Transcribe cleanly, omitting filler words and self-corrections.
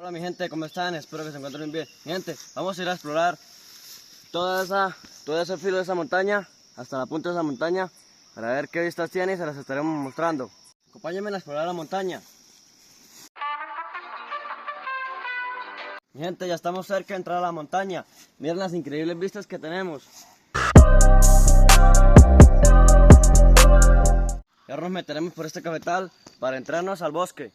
Hola mi gente, ¿cómo están? Espero que se encuentren bien. Mi gente, vamos a ir a explorar todo ese filo de esa montaña, hasta la punta de esa montaña, para ver qué vistas tiene y se las estaremos mostrando. Acompáñenme a explorar la montaña. Mi gente, ya estamos cerca de entrar a la montaña. Miren las increíbles vistas que tenemos. Y ahora nos meteremos por este cafetal para entrarnos al bosque.